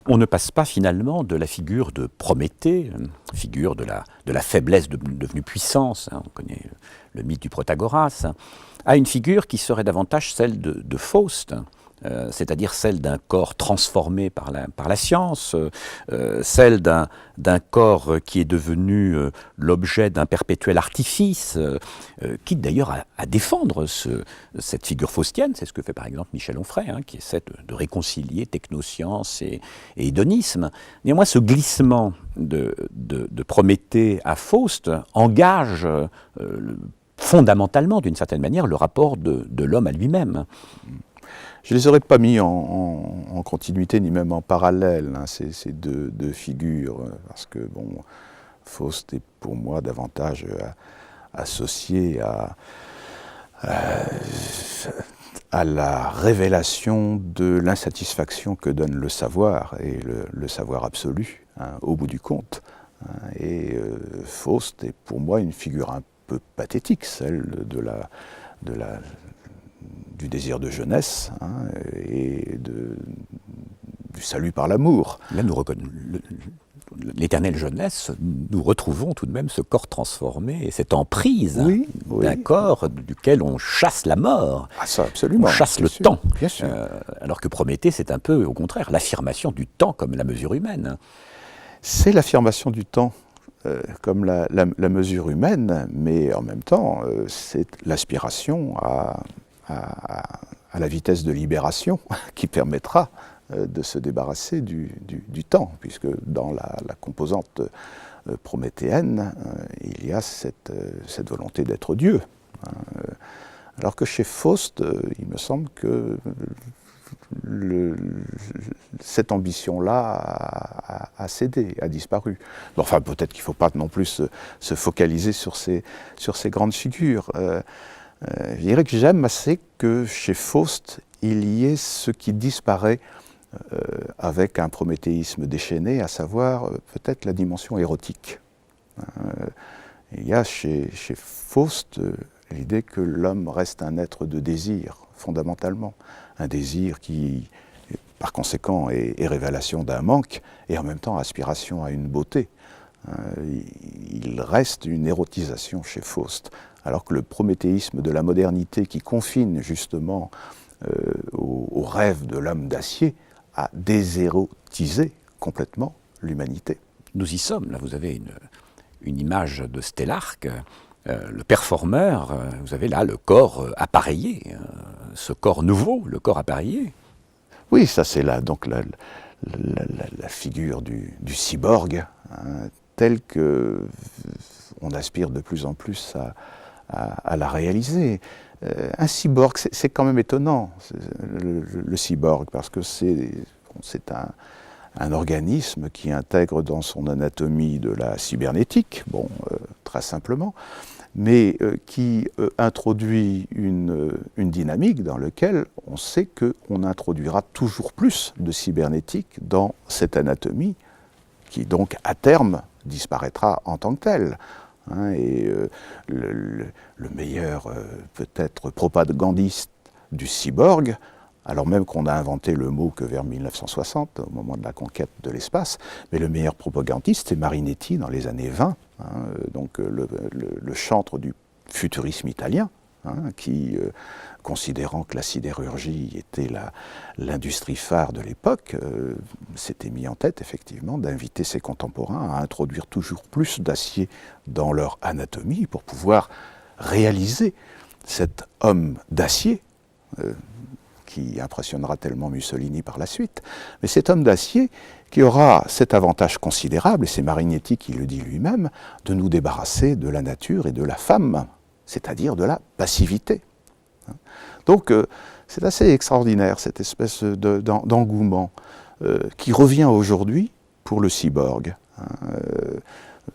On ne passe pas finalement de la figure de Prométhée, figure de la faiblesse devenue puissance, on connaît le mythe du Protagoras, à une figure qui serait davantage celle de Faust, c'est-à-dire celle d'un corps transformé par la science, celle d'un corps qui est devenu l'objet d'un perpétuel artifice, quitte d'ailleurs à défendre cette figure faustienne. C'est ce que fait par exemple Michel Onfray, qui essaie de réconcilier technoscience et hédonisme. Néanmoins, ce glissement de Prométhée à Faust engage fondamentalement, d'une certaine manière, le rapport de l'homme à lui-même. Je ne les aurais pas mis en continuité, ni même en parallèle, ces deux figures, parce que bon, Faust est pour moi davantage associé à la révélation de l'insatisfaction que donne le savoir, et le savoir absolu, au bout du compte. Et Faust est pour moi une figure un peu pathétique, celle du désir de jeunesse et du salut par l'amour. Là, l'éternelle jeunesse, nous retrouvons tout de même ce corps transformé et cette emprise d'un corps duquel on chasse la mort. Ah, ça, absolument. On chasse le temps. Bien sûr. Alors que Prométhée, c'est un peu, au contraire, l'affirmation du temps comme la mesure humaine. C'est l'affirmation du temps comme la mesure humaine, mais en même temps, c'est l'aspiration à la vitesse de libération qui permettra de se débarrasser du temps, puisque dans la composante prométhéenne, il y a cette volonté d'être Dieu. Alors que chez Faust, il me semble que cette ambition-là a cédé, a disparu. Enfin, peut-être qu'il ne faut pas non plus se focaliser sur ces grandes figures. Je dirais que j'aime assez que chez Faust, il y ait ce qui disparaît avec un prométhéisme déchaîné, à savoir peut-être la dimension érotique. Il y a chez Faust l'idée que l'homme reste un être de désir, fondamentalement. Un désir qui, par conséquent, est révélation d'un manque et en même temps aspiration à une beauté. Il reste une érotisation chez Faust. Alors que le prométhéisme de la modernité qui confine justement au rêve de l'homme d'acier a désérotisé complètement l'humanité. Nous y sommes, là vous avez une image de Stellarque, le performeur, vous avez là le corps appareillé, ce corps nouveau, le corps appareillé. Oui, ça c'est là donc la figure du cyborg, telle que on aspire de plus en plus à la réaliser. Un cyborg, c'est quand même étonnant, le cyborg, parce que c'est un organisme qui intègre dans son anatomie de la cybernétique, très simplement, mais qui introduit une dynamique dans laquelle on sait qu'on introduira toujours plus de cybernétique dans cette anatomie, qui donc à terme disparaîtra en tant que telle. Et le meilleur peut-être propagandiste du cyborg, alors même qu'on a inventé le mot que vers 1960, au moment de la conquête de l'espace, mais le meilleur propagandiste, c'est Marinetti dans les années 20, donc le chantre du futurisme italien, qui, considérant que la sidérurgie était l'industrie phare de l'époque, s'était mis en tête effectivement d'inviter ses contemporains à introduire toujours plus d'acier dans leur anatomie pour pouvoir réaliser cet homme d'acier qui impressionnera tellement Mussolini par la suite, mais cet homme d'acier qui aura cet avantage considérable, et c'est Marinetti qui le dit lui-même, de nous débarrasser de la nature et de la femme, c'est-à-dire de la passivité. Donc c'est assez extraordinaire cette espèce d'engouement qui revient aujourd'hui pour le cyborg.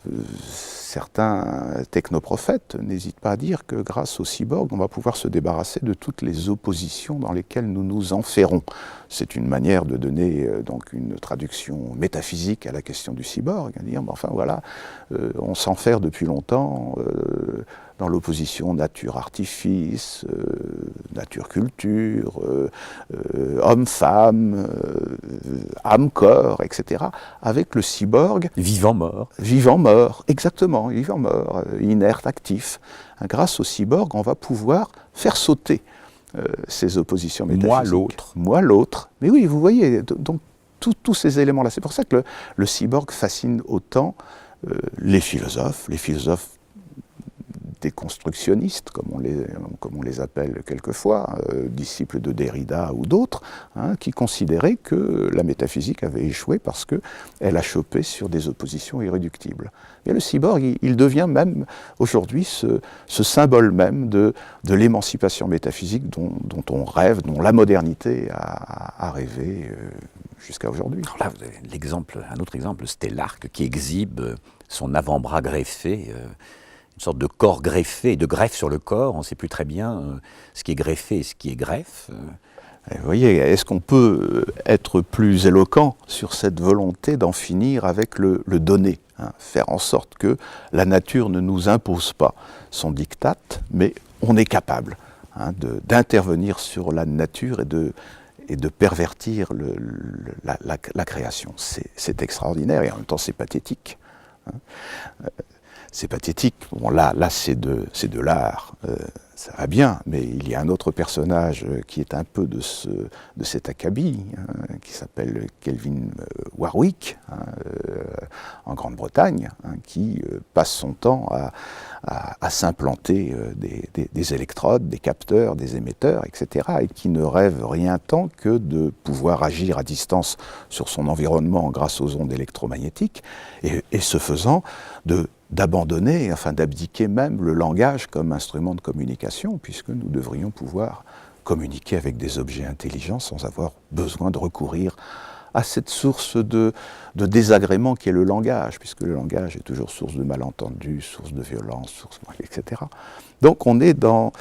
Certains technoprophètes n'hésitent pas à dire que grâce au cyborg, on va pouvoir se débarrasser de toutes les oppositions dans lesquelles nous nous enferrons. C'est une manière de donner donc une traduction métaphysique à la question du cyborg, à dire, enfin voilà, on s'enferre depuis longtemps dans l'opposition nature-artifice, nature-culture, homme-femme, âme-corps, etc., avec le cyborg. Vivant-mort. Vivant-mort, exactement, vivant-mort, inerte, actif. Grâce au cyborg, on va pouvoir faire sauter ces oppositions métaphysiques. Moi, l'autre. Moi, l'autre. Mais oui, vous voyez, donc tous ces éléments-là. C'est pour ça que le cyborg fascine autant les philosophes déconstructionnistes, comme on les appelle quelquefois, disciples de Derrida ou d'autres, qui considéraient que la métaphysique avait échoué parce qu'elle a chopé sur des oppositions irréductibles. Et le cyborg, il devient même aujourd'hui ce symbole même de l'émancipation métaphysique dont on rêve, dont la modernité a rêvé jusqu'à aujourd'hui. Alors là, vous avez un autre exemple, Stellarque, qui exhibe son avant-bras greffé, une sorte de corps greffé, de greffe sur le corps. On ne sait plus très bien ce qui est greffé et ce qui est greffe. Vous voyez, est-ce qu'on peut être plus éloquent sur cette volonté d'en finir avec le donné, faire en sorte que la nature ne nous impose pas son diktat, mais on est capable d'intervenir sur la nature et de pervertir la création. C'est extraordinaire et en même temps c'est pathétique. C'est pathétique. Bon, là c'est de l'art, ça va bien, mais il y a un autre personnage qui est un peu de cet acabit, qui s'appelle Kelvin Warwick, en Grande-Bretagne, qui passe son temps à s'implanter des électrodes, des capteurs, des émetteurs, etc., et qui ne rêve rien tant que de pouvoir agir à distance sur son environnement grâce aux ondes électromagnétiques, et ce faisant, d'abandonner, enfin d'abdiquer même le langage comme instrument de communication, puisque nous devrions pouvoir communiquer avec des objets intelligents sans avoir besoin de recourir à cette source de désagrément qui est le langage, puisque le langage est toujours source de malentendus, source de violence, etc. Donc on est dans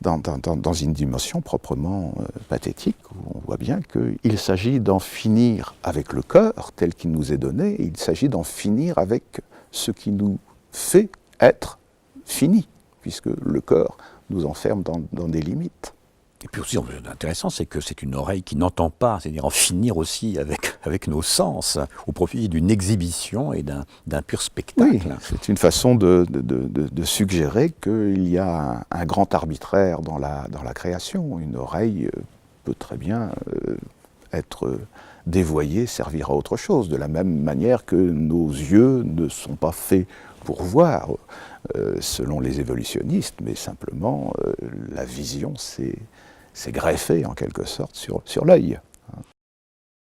une dimension proprement pathétique, où on voit bien qu'il s'agit d'en finir avec le cœur tel qu'il nous est donné, et il s'agit d'en finir avec ce qui nous fait être fini, puisque le corps nous enferme dans des limites. Et puis aussi, intéressant, c'est que c'est une oreille qui n'entend pas, c'est-à-dire en finir aussi avec nos sens, au profit d'une exhibition et d'un pur spectacle. Oui, c'est une façon de suggérer qu'il y a un grand arbitraire dans la création. Une oreille peut très bien être dévoyée, servir à autre chose, de la même manière que nos yeux ne sont pas faits pour voir, selon les évolutionnistes, mais simplement la vision s'est greffée en quelque sorte sur l'œil.